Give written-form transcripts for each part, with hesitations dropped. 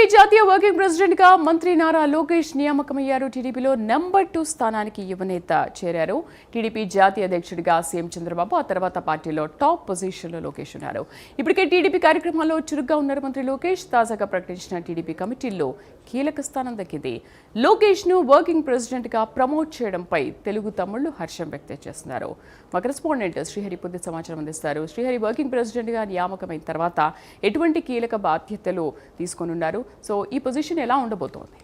TDP జాతీయ working president గా మంత్రి నారా లోకేష్ నియామకమయ్యారు. టీడీపీలో నెంబర్ 2 స్థానానికి యువనేత చేరారు. టీడీపీ జాతీయ అధ్యక్షుడిగా సీఎం చంద్రబాబు, ఆ తర్వాత పార్టీలో టాప్ పొజిషన్లో లోకేష్ ఉన్నారు. ఇప్పటికే టీడీపీ కార్యక్రమాల్లో చురుగ్గా ఉన్నారు మంత్రి లోకేష్. తాజాగా ప్రకటించిన టీడీపీ కమిటీల్లో కీలక స్థానం దక్కింది. లోకేష్ ను వర్కింగ్ ప్రెసిడెంట్ గా ప్రమోట్ చేయడంపై తెలుగు తమ్ముళ్లు హర్షం వ్యక్తం చేస్తున్నారు. మా కరెస్పాండెంట్ శ్రీహరి పూర్తి సమాచారం అందిస్తారు. శ్రీహరి, వర్కింగ్ ప్రెసిడెంట్ గా నియామకమైన తర్వాత ఎటువంటి కీలక బాధ్యతలు తీసుకొనున్నారు? సో ఈ పొజిషన్ ఎలా ఉండబోతోంది?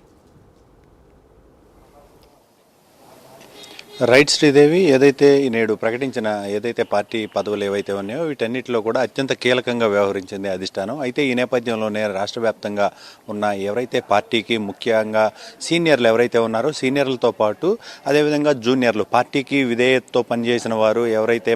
రైట్ శ్రీదేవి, ఏదైతే నేడు ప్రకటించిన ఏదైతే పార్టీ పదవులు ఏవైతే ఉన్నాయో వీటన్నిటిలో కూడా అత్యంత కీలకంగా వ్యవహరించింది అధిష్టానం. అయితే ఈ నేపథ్యంలోనే రాష్ట్ర వ్యాప్తంగా ఉన్న ఎవరైతే పార్టీకి ముఖ్యంగా సీనియర్లు ఎవరైతే ఉన్నారో సీనియర్లతో పాటు అదేవిధంగా జూనియర్లు, పార్టీకి విధేయతతో పనిచేసిన వారు ఎవరైతే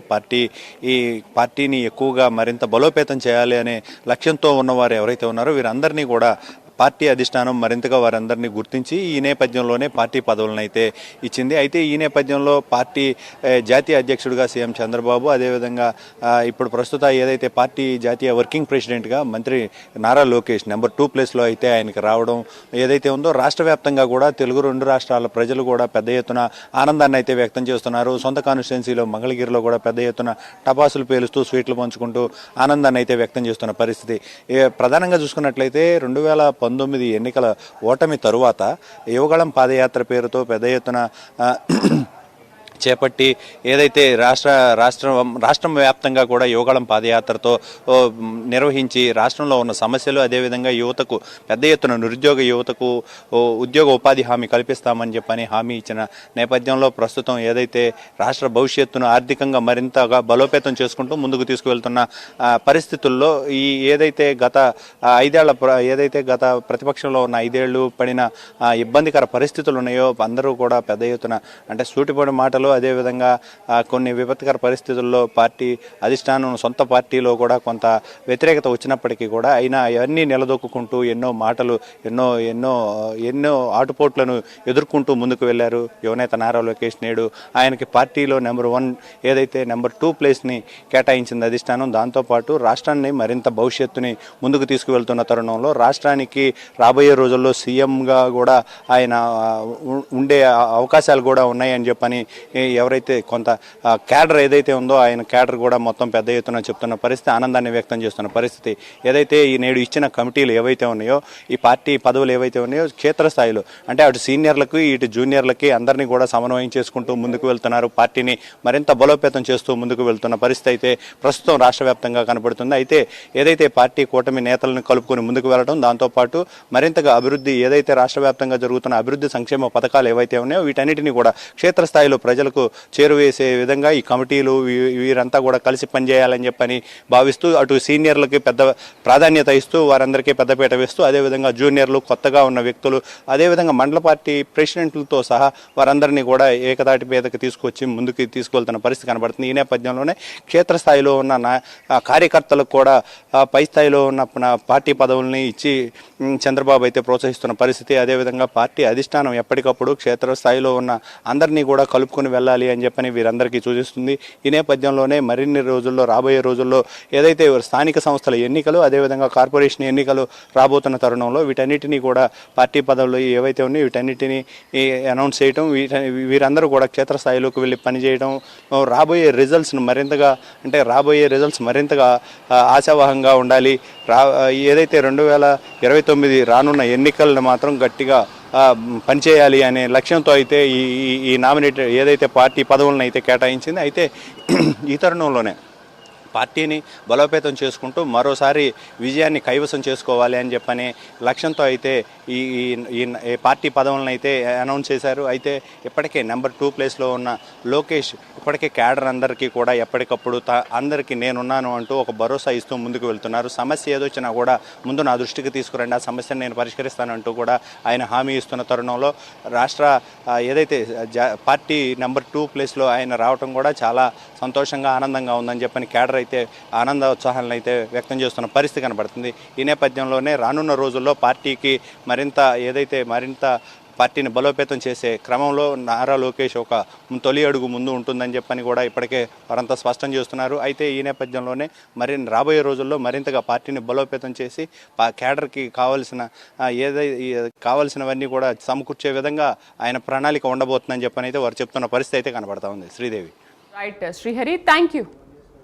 పార్టీని ఎక్కువగా మరింత బలోపేతం చేయాలి అనే లక్ష్యంతో ఉన్నవారు ఎవరైతే ఉన్నారో వీరందరినీ కూడా పార్టీ అధిష్టానం మరింతగా వారందరినీ గుర్తించి ఈ నేపథ్యంలోనే పార్టీ పదవులను అయితే ఇచ్చింది. అయితే ఈ నేపథ్యంలో పార్టీ జాతీయ అధ్యక్షుడిగా సీఎం చంద్రబాబు, అదేవిధంగా ఇప్పుడు ప్రస్తుత ఏదైతే పార్టీ జాతీయ వర్కింగ్ ప్రెసిడెంట్గా మంత్రి నారా లోకేష్ నెంబర్ 2 ప్లేస్లో అయితే ఆయనకి రావడం ఏదైతే ఉందో రాష్ట్ర వ్యాప్తంగా కూడా తెలుగు 2 రాష్ట్రాల ప్రజలు కూడా పెద్ద ఎత్తున ఆనందాన్ని అయితే వ్యక్తం చేస్తున్నారు. సొంత కాన్స్టిట్యున్సీలో మంగళగిరిలో కూడా పెద్ద ఎత్తున టపాసులు పేలుస్తూ స్వీట్లు పంచుకుంటూ ఆనందాన్ని అయితే వ్యక్తం చేస్తున్న పరిస్థితి. ప్రధానంగా చూసుకున్నట్లయితే 2019 ఎన్నికల ఓటమి తరువాత యువగళం పాదయాత్ర పేరుతో పెద్ద ఎత్తున చేపట్టి ఏదైతే రాష్ట్రం వ్యాప్తంగా కూడా యువగళం పాదయాత్రతో నిర్వహించి రాష్ట్రంలో ఉన్న సమస్యలు, అదేవిధంగా యువతకు పెద్ద ఎత్తున నిరుద్యోగ యువతకు ఉద్యోగ ఉపాధి హామీ కల్పిస్తామని చెప్పని హామీ ఇచ్చిన నేపథ్యంలో ప్రస్తుతం ఏదైతే రాష్ట్ర భవిష్యత్తును ఆర్థికంగా మరింతగా బలోపేతం చేసుకుంటూ ముందుకు తీసుకువెళ్తున్న పరిస్థితుల్లో ఏదైతే గత ప్రతిపక్షంలో ఉన్న 5 ఏళ్లు పడిన ఇబ్బందికర పరిస్థితులు ఉన్నాయో అందరూ కూడా పెద్ద ఎత్తున అంటే సూటిపడి మాటలు, అదేవిధంగా కొన్ని విపత్కర పరిస్థితుల్లో పార్టీ అధిష్టానం సొంత పార్టీలో కూడా కొంత వ్యతిరేకత వచ్చినప్పటికీ కూడా అయినా అవన్నీ నిలదొక్కుంటూ ఎన్నో మాటలు ఎన్నో ఆటుపోట్లను ఎదుర్కొంటూ ముందుకు వెళ్లారు యువనేత నారా లోకేష్. నేడు ఆయనకి పార్టీలో నెంబర్ 1 ఏదైతే నెంబర్ 2 ప్లేస్ని కేటాయించింది అధిష్టానం. దాంతోపాటు రాష్ట్రాన్ని మరింత భవిష్యత్తుని ముందుకు తీసుకువెళ్తున్న తరుణంలో రాష్ట్రానికి రాబోయే రోజుల్లో సీఎంగా కూడా ఆయన ఉండే అవకాశాలు కూడా ఉన్నాయని చెప్పని ఎవరైతే కొంత క్యాడర్ ఏదైతే ఉందో ఆయన క్యాడర్ కూడా మొత్తం పెద్ద ఎత్తున చెప్తున్న పరిస్థితి, ఆనందాన్ని వ్యక్తం చేస్తున్న పరిస్థితి. ఏదైతే ఈ నేడు ఇచ్చిన కమిటీలు ఏవైతే ఉన్నాయో, ఈ పార్టీ పదవులు ఏవైతే ఉన్నాయో క్షేత్రస్థాయిలో అంటే అటు సీనియర్లకు ఇటు జూనియర్లకి అందరినీ కూడా సమన్వయం చేసుకుంటూ ముందుకు వెళ్తున్నారు. పార్టీని మరింత బలోపేతం చేస్తూ ముందుకు వెళ్తున్న పరిస్థితి అయితే ప్రస్తుతం రాష్ట్ర వ్యాప్తంగా కనబడుతుంది. అయితే ఏదైతే పార్టీ కూటమి నేతలను కలుపుకొని ముందుకు వెళ్ళడం, దాంతోపాటు మరింతగా అభివృద్ధి ఏదైతే రాష్ట్ర వ్యాప్తంగా జరుగుతున్న అభివృద్ధి సంక్షేమ పథకాలు ఏవైతే ఉన్నాయో వీటన్నిటినీ కూడా క్షేత్రస్థాయిలో ప్రజలకు చేరువేసే విధంగా ఈ కమిటీలు వీరంతా కూడా కలిసి పనిచేయాలని చెప్పని భావిస్తూ అటు సీనియర్లకి పెద్ద ప్రాధాన్యత ఇస్తూ వారందరికీ పెద్దపీట వేస్తూ, అదేవిధంగా జూనియర్లు, కొత్తగా ఉన్న వ్యక్తులు, అదేవిధంగా మండల పార్టీ ప్రెసిడెంట్లతో సహా వారందరినీ కూడా ఏకదాటి మీదకి తీసుకొచ్చి ముందుకు తీసుకెళ్తున్న పరిస్థితి కనబడుతుంది. ఈ నేపథ్యంలోనే క్షేత్రస్థాయిలో ఉన్న కార్యకర్తలకు కూడా పై స్థాయిలో ఉన్న పార్టీ పదవుల్ని ఇచ్చి చంద్రబాబు అయితే ప్రోత్సహిస్తున్న పరిస్థితి. అదేవిధంగా పార్టీ అధిష్టానం ఎప్పటికప్పుడు క్షేత్రస్థాయిలో ఉన్న అందరినీ కూడా కలుపుకొని వెళ్ళాలి అని చెప్పని వీరందరికీ సూచిస్తుంది. ఈ నేపథ్యంలోనే మరిన్ని రోజుల్లో రాబోయే రోజుల్లో ఏదైతే స్థానిక సంస్థల ఎన్నికలు, అదేవిధంగా కార్పొరేషన్ ఎన్నికలు రాబోతున్న తరుణంలో వీటన్నిటినీ కూడా పార్టీ పదవులు ఏవైతే ఉన్నాయో వీటన్నిటినీ అనౌన్స్ చేయడం, వీరందరూ కూడా క్షేత్రస్థాయిలోకి వెళ్ళి పనిచేయడం, రాబోయే రిజల్ట్స్ మరింతగా ఆశావహంగా ఉండాలి. ఏదైతే 2029 రానున్న ఎన్నికలను మాత్రం గట్టిగా పనిచేయాలి అనే లక్ష్యంతో అయితే ఈ నామినేటెడ్ ఏదైతే పార్టీ పదవులను అయితే కేటాయించింది. అయితే ఈ తరుణంలోనే పార్టీని బలోపేతం చేసుకుంటూ మరోసారి విజయాన్ని కైవసం చేసుకోవాలి అని చెప్పని లక్ష్యంతో అయితే ఈ పార్టీ పదవులను అయితే అనౌన్స్ చేశారు. అయితే ఇప్పటికే నెంబర్ 2 ప్లేస్లో ఉన్న లోకేష్ ఇప్పటికే క్యాడర్ అందరికీ కూడా ఎప్పటికప్పుడు అందరికీ నేనున్నాను అంటూ ఒక భరోసా ఇస్తూ ముందుకు వెళ్తున్నారు. సమస్య ఏదొచ్చినా కూడా ముందు నా దృష్టికి తీసుకురండి, ఆ సమస్యను నేను పరిష్కరిస్తానంటూ కూడా ఆయన హామీ ఇస్తున్న తరుణంలో రాష్ట్ర ఏదైతే పార్టీ నెంబర్ 2 ప్లేస్లో ఆయన రావడం కూడా చాలా సంతోషంగా ఆనందంగా ఉందని చెప్పని క్యాడర్ అయితే ఆనందోత్సాహాలను అయితే వ్యక్తం చేస్తున్న పరిస్థితి కనబడుతుంది. ఈ నేపథ్యంలోనే రానున్న రోజుల్లో పార్టీకి మరింత పార్టీని బలోపేతం చేసే క్రమంలో నారా లోకేష్ ఒక తొలి అడుగు ముందు ఉంటుందని చెప్పని కూడా ఇప్పటికే వారంతా స్పష్టం చేస్తున్నారు. అయితే ఈ నేపథ్యంలోనే రాబోయే రోజుల్లో మరింతగా పార్టీని బలోపేతం చేసి కేడర్కి కావాల్సినవన్నీ కూడా సమకూర్చే విధంగా ఆయన ప్రణాళిక ఉండబోతుందని చెప్పని అయితే వారు చెప్తున్న పరిస్థితి అయితే కనబడతా ఉంది. Sridevi. Right Srihari, thank you.